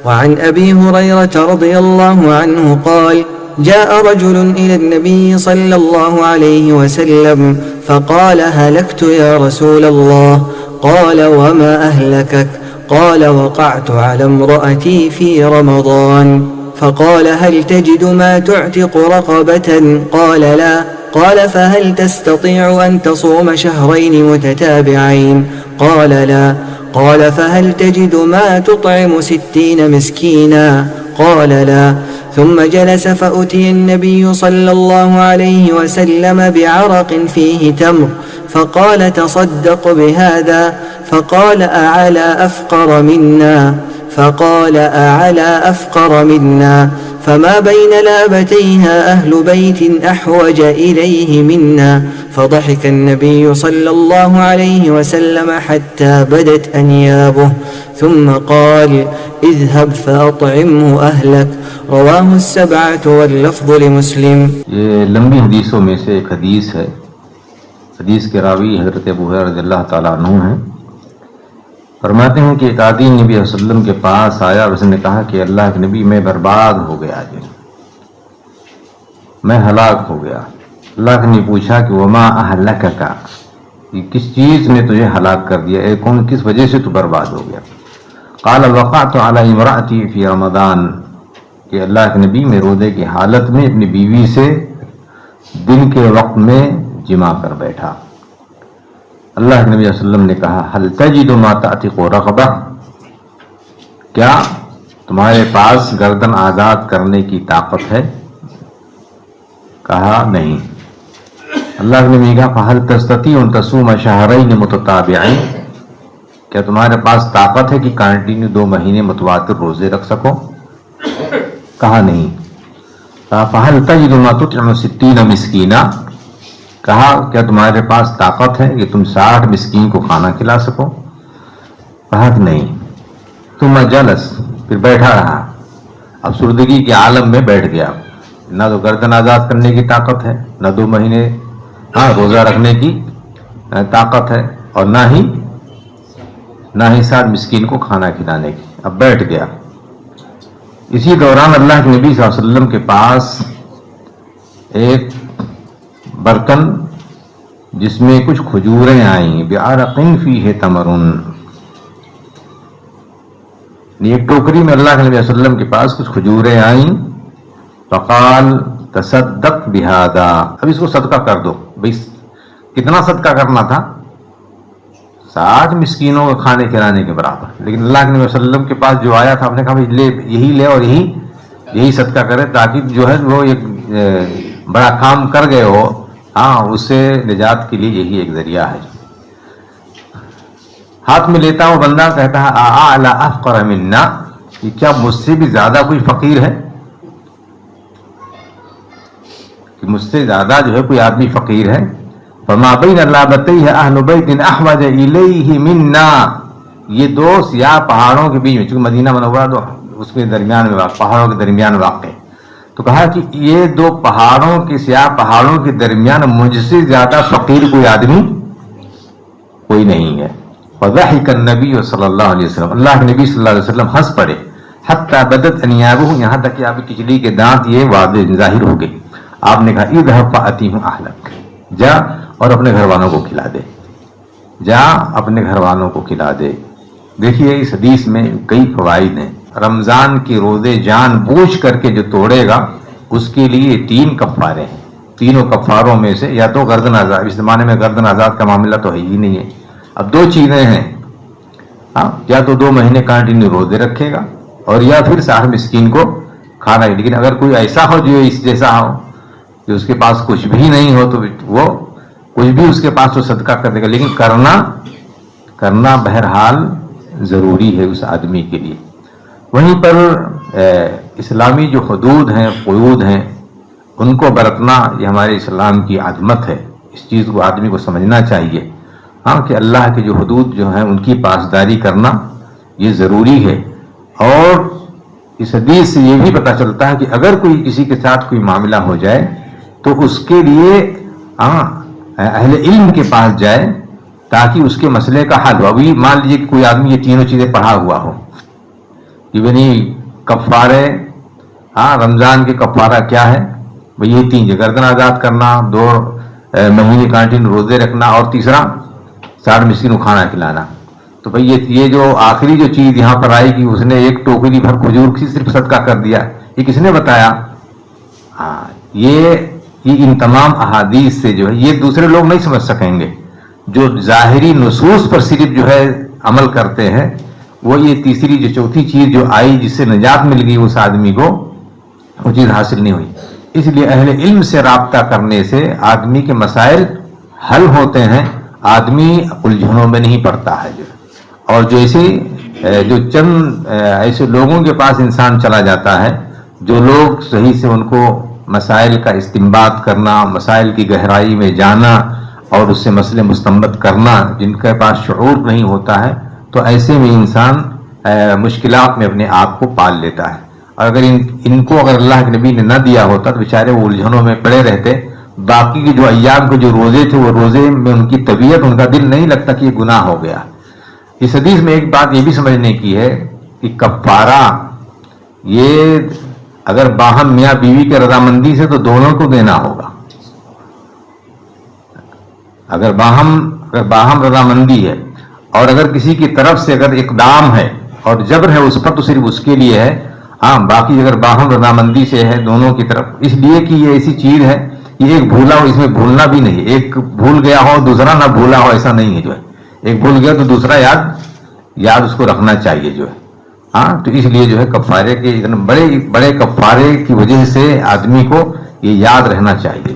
وعن أبي هريرة رضي الله عنه قال جاء رجل إلى النبي صلى الله عليه وسلم فقال هلكت يا رسول الله. قال وما أهلكك؟ قال وقعت على امرأتي في رمضان. فقال هل تجد ما تعتق رقبة؟ قال لا. قال فهل تستطيع أن تصوم شهرين متتابعين؟ قال لا. قال فهل تجد ما تطعم 60 مسكينا؟ قال لا. ثم جلس فأتي النبي صلى الله عليه وسلم بعرق فيه تمر فقال تصدق بهذا. فقال أعلى أفقر منا؟ فقال أعلى أفقر منا؟ فما بين لابتيها أهل بيت أحوج إليه منا. فضحك النبي صلى الله عليه وسلم حتى بدت أنيابه ثم قال اذهب فأطعمه أهلك. رواه السبعة واللفظ لمسلم. یہ لمبی حدیثوں میں سے ایک حدیث ہے. حدیث کے راوی حضرت ابو ہریرہ رضی اللہ تعالیٰ عنہ ہیں. فرماتے ہیں کہ ایک آدمی نبی صلی اللہ علیہ وسلم کے پاس آیا اور اس نے کہا کہ اللہ کے نبی میں برباد ہو گیا جی، میں ہلاک ہو گیا. اللہ نے پوچھا کہ وما اہلکک، کس چیز نے تجھے ہلاک کر دیا، کس وجہ سے تو برباد ہو گیا؟ قال وقعت علی امرأتی فی رمضان، کہ اللہ کے نبی میں روزے کی حالت میں اپنی بیوی سے دن کے وقت میں جمع کر بیٹھا. اللہ کے نبی صلی اللہ علیہ وسلم نے کہا هل تجد ما تعتق رقبہ، کیا تمہارے پاس گردن آزاد کرنے کی طاقت ہے؟ کہا نہیں. اللہ کے نبی نے کہا فهل تستطيع ان تصوم شهرين متتابعين، کیا تمہارے پاس طاقت ہے کہ کنٹینیو 2 مہینے متواتر روزے رکھ سکو؟ کہا نہیں. کہا فهل تجد ما تطعم 60 مسکینا، کہا کیا تمہارے پاس طاقت ہے کہ تم 60 مسکین کو کھانا کھلا سکو؟ کہا کہ نہیں. ثم جلس، پھر بیٹھا رہا، افسردگی کے عالم میں بیٹھ گیا. نہ تو گردن آزاد کرنے کی طاقت ہے، نہ 2 مہینے روزہ رکھنے کی طاقت ہے، اور نہ ہی 60 مسکین کو کھانا کھلانے کی. اب بیٹھ گیا. اسی دوران اللہ کے نبی صلی اللہ علیہ وسلم کے پاس ایک برتن جس میں کچھ کھجوریں آئیں، بعرق فیہ تمر، ایک ٹوکری میں اللہ کے نبی صلی اللہ علیہ وسلم کے پاس کچھ کھجوریں آئیں. فقال تصدق بہذا، اب اس کو صدقہ کر دو. بھئی کتنا صدقہ کرنا تھا؟ 60 مسکینوں کو کھانے کھلانے کے برابر. لیکن اللہ کے نبی صلی اللہ علیہ وسلم کے پاس جو آیا تھا، آپ نے کہا لے، یہی لے اور یہی صدقہ کرے، تاکہ جو ہے وہ ایک بڑا کام کر گئے ہو، اس سے نجات کے لیے یہی ایک ذریعہ ہے. ہاتھ میں لیتا ہوں بندہ، کہتا ہے اعلی افقر منا، کہ کیا مجھ سے بھی زیادہ کوئی فقیر ہے؟ کہ مجھ سے زیادہ جو ہے کوئی آدمی فقیر ہے. فما بین لابتیہ اہل بیت احوج الیہ منا، یہ 2 سیاہ پہاڑوں کے بیچ میں، چونکہ مدینہ منورہ تو اس کے درمیان میں پہاڑوں کے درمیان واقع ہے، تو کہا کہ یہ 2 پہاڑوں کے سیاہ پہاڑوں کے درمیان مجھ سے زیادہ فقیر کوئی آدمی کوئی نہیں ہے. فضحک النبی صلی اللہ علیہ وسلم، اللہ کے نبی صلی اللہ علیہ وسلم ہنس پڑے. حتی بدت انیابہ، یہاں تک کہ آپ کی کچلی کے دانت یہ واضح ظاہر ہو گئے. آپ نے کہا اذهب فأتیہ اہلک، جا اور اپنے گھر والوں کو کھلا دے، جا اپنے گھر والوں کو کھلا دے. دیکھیے اس حدیث میں کئی فوائد ہیں. رمضان کے روزے جان بوجھ کر کے جو توڑے گا اس کے لیے 3 کفارے ہیں. تینوں کفاروں میں سے یا تو گردن آزاد، اس زمانے میں گردن آزاد کا معاملہ تو ہے ہی نہیں ہے. اب 2 چیزیں ہیں، یا تو 2 مہینے کنٹینیو روزے رکھے گا، اور یا پھر 60 مسکین کو کھانا ہی. لیکن اگر کوئی ایسا ہو جو اس جیسا ہو کہ اس کے پاس کچھ بھی نہیں ہو، تو وہ کچھ بھی اس کے پاس تو صدقہ کر دے گا، لیکن کرنا بہرحال ضروری ہے اس آدمی کے لیے. وہیں پر اسلامی جو حدود ہیں، قیود ہیں، ان کو برتنا یہ ہمارے اسلام کی عظمت ہے. اس چیز کو آدمی کو سمجھنا چاہیے، کہ اللہ کے جو حدود جو ہیں ان کی پاسداری کرنا یہ ضروری ہے. اور اس حدیث سے یہ بھی پتہ چلتا ہے کہ اگر کوئی کسی کے ساتھ کوئی معاملہ ہو جائے تو اس کے لیے اہل علم کے پاس جائے تاکہ اس کے مسئلے کا حل ہو. ابھی مان لیجیے کہ کوئی آدمی یہ تینوں چیزیں پڑھا ہوا ہو، کہ بنی کفارے، ہاں رمضان کے کفارہ کیا ہے؟ بھئی یہ 3 گردن آزاد کرنا، 2 مہینے کنٹینیو روزے رکھنا، اور تیسرا 60 مسکین کو کھانا کھلانا. تو بھئی یہ جو آخری جو چیز یہاں پر آئی کہ اس نے 1 ٹوکری بھر کھجور کی صرف صدقہ کر دیا، یہ کس نے بتایا؟ ہاں یہ ان تمام احادیث سے جو ہے یہ دوسرے لوگ نہیں سمجھ سکیں گے. جو ظاہری نصوص پر صرف جو ہے عمل کرتے ہیں، وہ یہ تیسری جو چوتھی چیز جو آئی جس سے نجات مل گئی اس آدمی کو، وہ چیز حاصل نہیں ہوئی. اس لیے اہل علم سے رابطہ کرنے سے آدمی کے مسائل حل ہوتے ہیں، آدمی الجھنوں میں نہیں پڑتا ہے. اور جو چند ایسے لوگوں کے پاس انسان چلا جاتا ہے، جو لوگ صحیح سے ان کو مسائل کا استنباط کرنا، مسائل کی گہرائی میں جانا اور اس سے مسئلے مستنبط کرنا، جن کے پاس شعور نہیں ہوتا ہے، تو ایسے میں انسان مشکلات میں اپنے آپ کو پال لیتا ہے. اور اگر ان کو اگر اللہ کے نبی نے نہ دیا ہوتا تو بیچارے وہ الجھنوں میں پڑے رہتے. باقی کے جو ایام کے جو روزے تھے، وہ روزے میں ان کی طبیعت، ان کا دل نہیں لگتا کہ یہ گناہ ہو گیا. اس حدیث میں ایک بات یہ بھی سمجھنے کی ہے کہ کفارہ یہ اگر باہم میاں بیوی کے رضامندی سے تو دونوں کو دینا ہوگا. اگر باہم رضامندی ہے، اور اگر کسی کی طرف سے اگر اقدام ہے اور جبر ہے اس پر، تو صرف اس کے لیے ہے. ہاں باقی اگر باہم رضامندی سے ہے دونوں کی طرف، اس لیے کہ یہ ایسی چیز ہے کہ ایک بھولا ہو، اس میں بھولنا بھی نہیں. ایک بھول گیا ہو دوسرا نہ بھولا ہو، ایسا نہیں ہے. جو ہے ایک بھول گیا تو دوسرا یاد اس کو رکھنا چاہیے جو ہے. ہاں تو اس لیے جو ہے کفارے کے اتنے بڑے کفارے کی وجہ سے آدمی کو یہ یاد رہنا چاہیے.